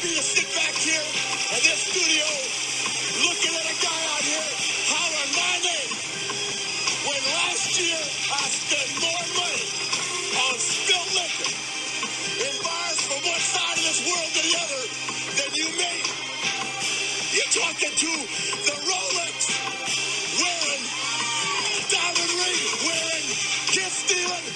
me to sit back here in this studio looking at a guy out here hollering my name when last year I spent more money on spilled liquor in bars from one side of this world to the other than you made. You're talking to the Rolex wearing, diamond ring wearing, kiss stealing,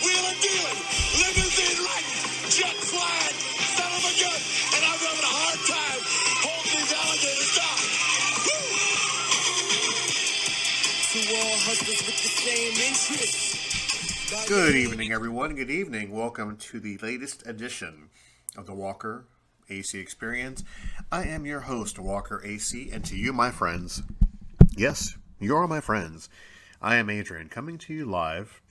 wheeling dealing, limousine riding, jet flying, son of a gun, and I'm having a hard time holding these alligators down. To all husbands with the same interests. Good evening, everyone. Good evening. Welcome to the latest edition of the Walker AC Experience. I am your host, Walker AC, and to you, my friends, yes, you're my friends, I am Adrian, coming to you live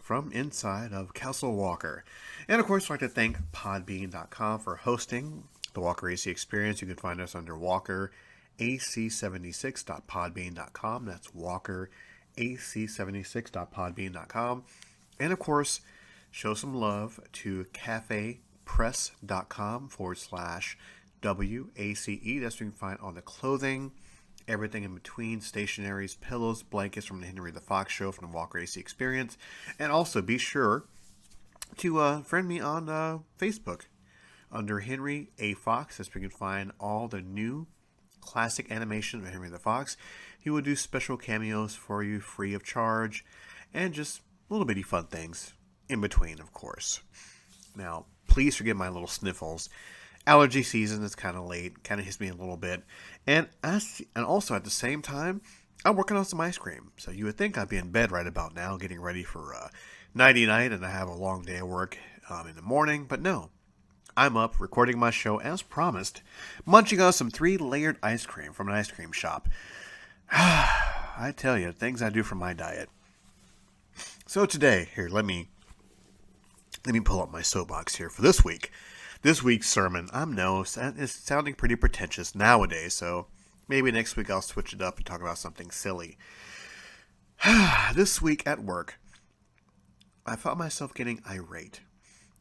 from inside of Castle Walker. And of course, I'd like to thank Podbean.com for hosting the Walker AC Experience. You can find us under WalkerAC76.podbean.com. That's WalkerAC76.podbean.com. And of course, show some love to cafepress.com/WACE. That's where you can find all the clothing, everything in between, stationaries, pillows, blankets from the Henry the Fox Show from the Walker AC Experience. And also be sure to friend me on Facebook under Henry A. Fox. That's where you can find all the new classic animation of Henry the Fox. He will do special cameos for you free of charge and just little bitty fun things in between, of course. Now, please forgive my little sniffles. Allergy season is kind of late, kind of hits me a little bit. And also at the same time, I'm working on some ice cream. So you would think I'd be in bed right about now, getting ready for nighty-night, and I have a long day of work in the morning. But no, I'm up recording my show as promised, munching on some 3-layered ice cream from an ice cream shop. I tell you, things I do for my diet. So today, here, let me pull up my soapbox here for this week. This week's sermon, it's sounding pretty pretentious nowadays, so maybe next week I'll switch it up and talk about something silly. This week at work, I found myself getting irate.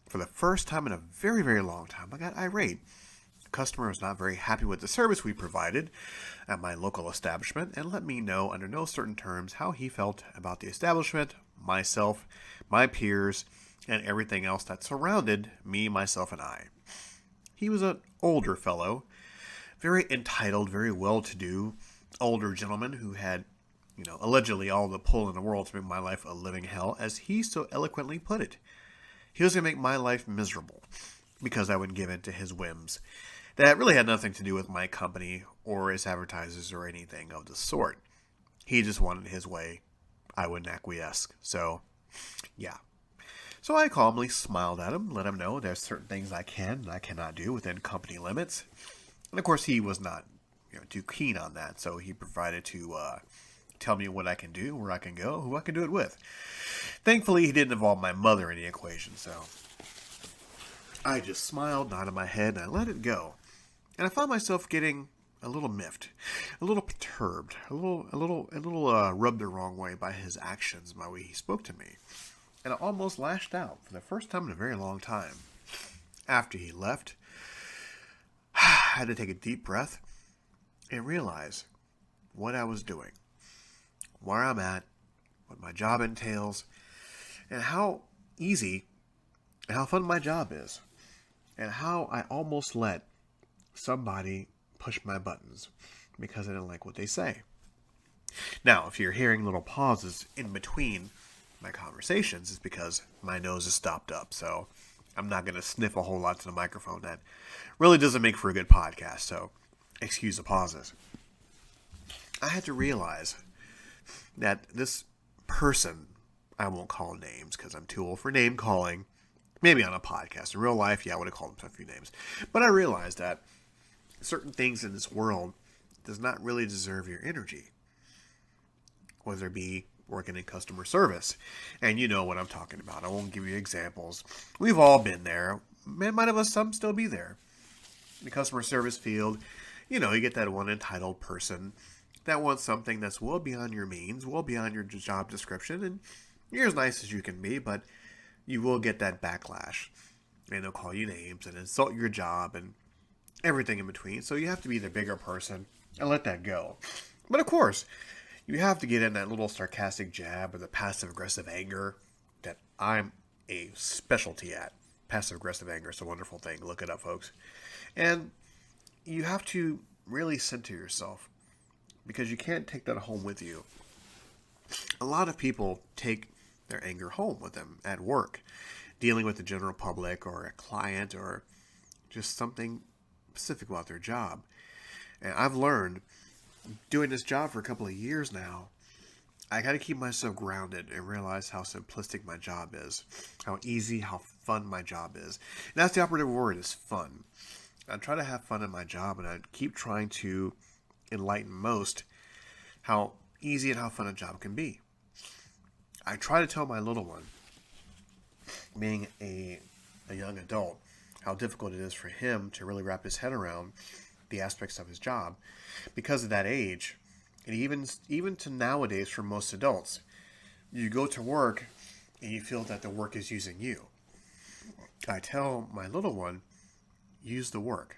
For the first time in a very, very long time, I got irate. The customer was not very happy with the service we provided at my local establishment and let me know under no certain terms how he felt about the establishment, myself, my peers, and everything else that surrounded me, myself, and I. He was an older fellow, very entitled, very well-to-do, older gentleman who had, allegedly all the pull in the world to make my life a living hell, as he so eloquently put it. He was going to make my life miserable because I wouldn't give in to his whims. That really had nothing to do with my company or its advertisers or anything of the sort. He just wanted his way. I wouldn't acquiesce. So, yeah. So I calmly smiled at him, let him know there's certain things I can and I cannot do within company limits. And of course, he was not too keen on that, so he provided to tell me what I can do, where I can go, who I can do it with. Thankfully, he didn't involve my mother in the equation, so I just smiled, nodded my head, and I let it go. And I found myself getting a little miffed, a little perturbed, a little rubbed the wrong way by his actions, by the way he spoke to me. And I almost lashed out for the first time in a very long time. After he left, I had to take a deep breath and realize what I was doing, where I'm at, what my job entails, and how easy and how fun my job is, and how I almost let somebody push my buttons because I didn't like what they say. Now, if you're hearing little pauses in between my conversations, it's because my nose is stopped up, so I'm not going to sniff a whole lot to the microphone. That really doesn't make for a good podcast, so excuse the pauses. I had to realize that this person, I won't call names because I'm too old for name calling, maybe on a podcast. In real life, yeah, I would have called him a few names. But I realized that certain things in this world does not really deserve your energy, whether it be working in customer service. And you know what I'm talking about. I won't give you examples. We've all been there. Might have us some still be there. In the customer service field, you get that one entitled person that wants something that's well beyond your means, well beyond your job description, and you're as nice as you can be, but you will get that backlash. And they'll call you names and insult your job and everything in between. So you have to be the bigger person and let that go. But of course, you have to get in that little sarcastic jab or the passive aggressive anger that I'm a specialty at. Passive aggressive anger is a wonderful thing. Look it up, folks. And you have to really center yourself because you can't take that home with you. A lot of people take their anger home with them at work, dealing with the general public or a client or just something specific about their job. And I've learned doing this job for a couple of years now, I got to keep myself grounded and realize how simplistic my job is, how easy, how fun my job is. And that's the operative word, is fun. I try to have fun in my job, and I keep trying to enlighten most how easy and how fun a job can be. I try to tell my little one, being a young adult, how difficult it is for him to really wrap his head around the aspects of his job because of that age. And even to nowadays, for most adults, you go to work and you feel that the work is using you. I tell my little one, use the work.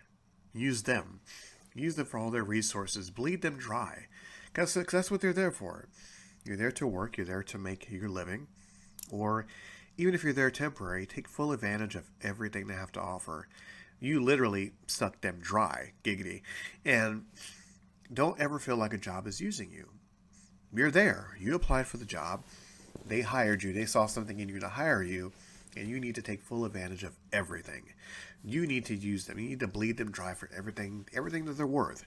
Use them. Use them for all their resources. Bleed them dry. Because that's what they're there for. You're there to work. You're there to make your living. Or even if you're there temporary, take full advantage of everything they have to offer. You literally suck them dry, giggity. And don't ever feel like a job is using you. You're there. You applied for the job. They hired you. They saw something in you to hire you. And you need to take full advantage of everything. You need to use them. You need to bleed them dry for everything that they're worth.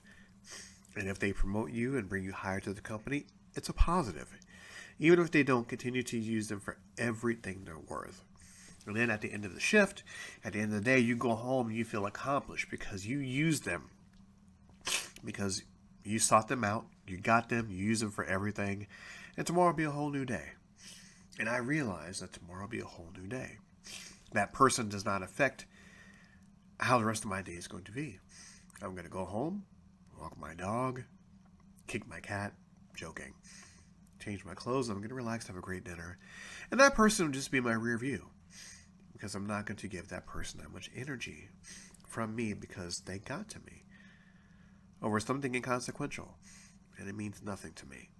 And if they promote you and bring you higher to the company, it's a positive. Even if they don't, continue to use them for everything they're worth. And then at the end of the shift, at the end of the day, you go home and you feel accomplished because you used them. Because you sought them out, you got them, you use them for everything. And tomorrow will be a whole new day. And I realize that tomorrow will be a whole new day. That person does not affect how the rest of my day is going to be. I'm going to go home, walk my dog, kick my cat, joking, change my clothes, I'm going to relax, have a great dinner. And that person will just be my rear view. Because I'm not going to give that person that much energy from me because they got to me over something inconsequential. And it means nothing to me.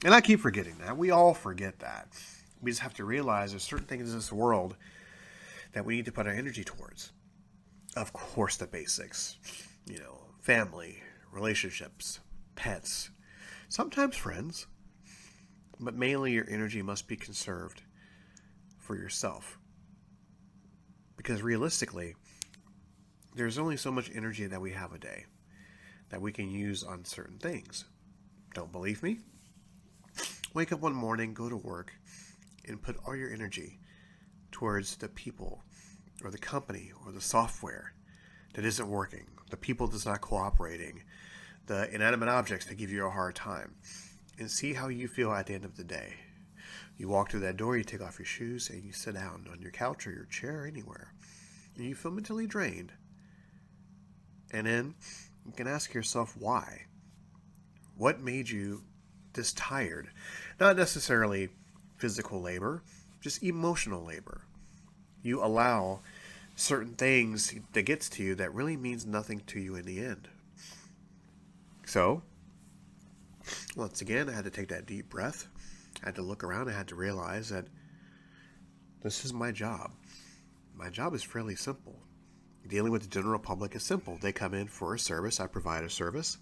And I keep forgetting that. We all forget that. We just have to realize there's certain things in this world that we need to put our energy towards. Of course, the basics. Family, relationships, pets, sometimes friends. But mainly your energy must be conserved for yourself. Because realistically, there's only so much energy that we have a day that we can use on certain things. Don't believe me? Wake up one morning, go to work, and put all your energy towards the people or the company or the software that isn't working, the people that's not cooperating, the inanimate objects that give you a hard time, and see how you feel at the end of the day. You walk through that door, you take off your shoes, and you sit down on your couch or your chair, anywhere, and you feel mentally drained. And then you can ask yourself why. What made you this tired? Not necessarily physical labor, just emotional labor. You allow certain things that gets to you that really means nothing to you in the end. So, once again, I had to take that deep breath. I had to look around. I had to realize that this is my job. My job is fairly simple. Dealing with the general public is simple. They come in for a service. I provide a service,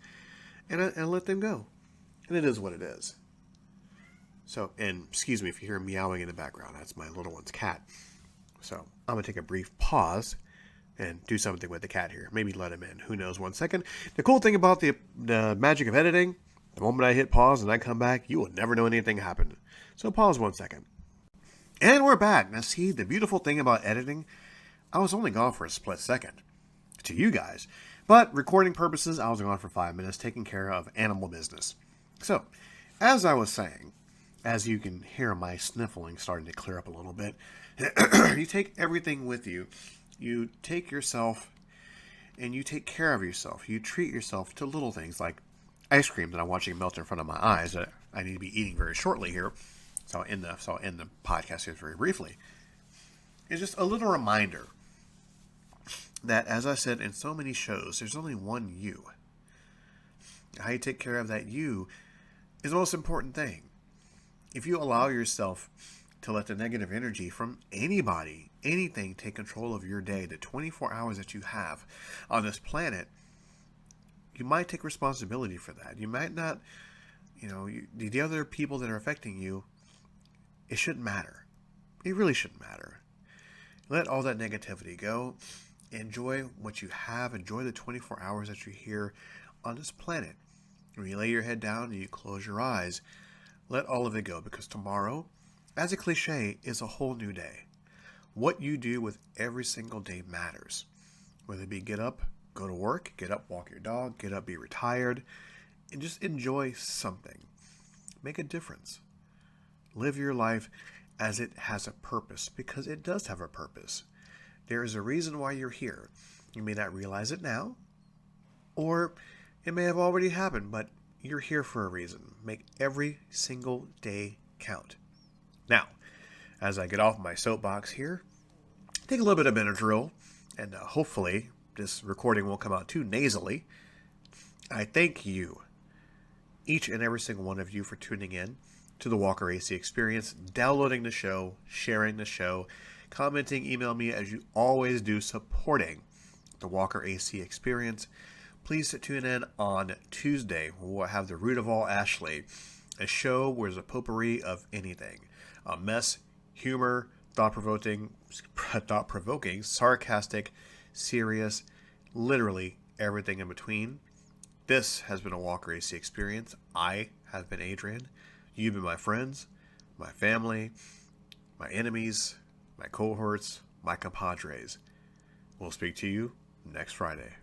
and I let them go. And it is what it is. So, and excuse me if you hear meowing in the background. That's my little one's cat. So, I'm going to take a brief pause and do something with the cat here. Maybe let him in. Who knows? 1 second. The cool thing about the magic of editing, the moment I hit pause and I come back, you will never know anything happened. So, pause 1 second. And we're back. Now, see, the beautiful thing about editing, I was only gone for a split second to you guys. But recording purposes, I was gone for 5 minutes taking care of animal business. So, as I was saying, as you can hear my sniffling starting to clear up a little bit, you take everything with you. You take yourself and you take care of yourself. You treat yourself to little things like ice cream that I'm watching melt in front of my eyes that I need to be eating very shortly here. So I'll end the podcast here very briefly. It's just a little reminder that, as I said in so many shows, there's only one you. How you take care of that you is the most important thing. If you allow yourself to let the negative energy from anybody, anything take control of your day, the 24 hours that you have on this planet, you might take responsibility for that. You might not, the other people that are affecting you, it shouldn't matter. It really shouldn't matter. Let all that negativity go. Enjoy what you have. Enjoy the 24 hours that you're here on this planet. When you lay your head down and you close your eyes, let all of it go, because tomorrow, as a cliche, is a whole new day. What you do with every single day matters. Whether it be get up, go to work, get up, walk your dog, get up, be retired, and just enjoy something. Make a difference. Live your life as it has a purpose, because it does have a purpose. There is a reason why you're here. You may not realize it now, or it may have already happened, but you're here for a reason. Make every single day count. Now, as I get off my soapbox here, take a little bit of Benadryl, and hopefully this recording won't come out too nasally. I thank you, each and every single one of you, for tuning in to the Walker AC Experience, downloading the show, sharing the show, commenting, email me as you always do, supporting the Walker AC Experience. Please tune in on Tuesday. We'll have the Root of All Ashley, a show where there's a potpourri of anything. Mess, humor, thought-provoking, sarcastic, serious, literally everything in between. This has been a Walker AC Experience. I have been Adrian. You've been my friends, my family, my enemies, my cohorts, my compadres. We'll speak to you next Friday.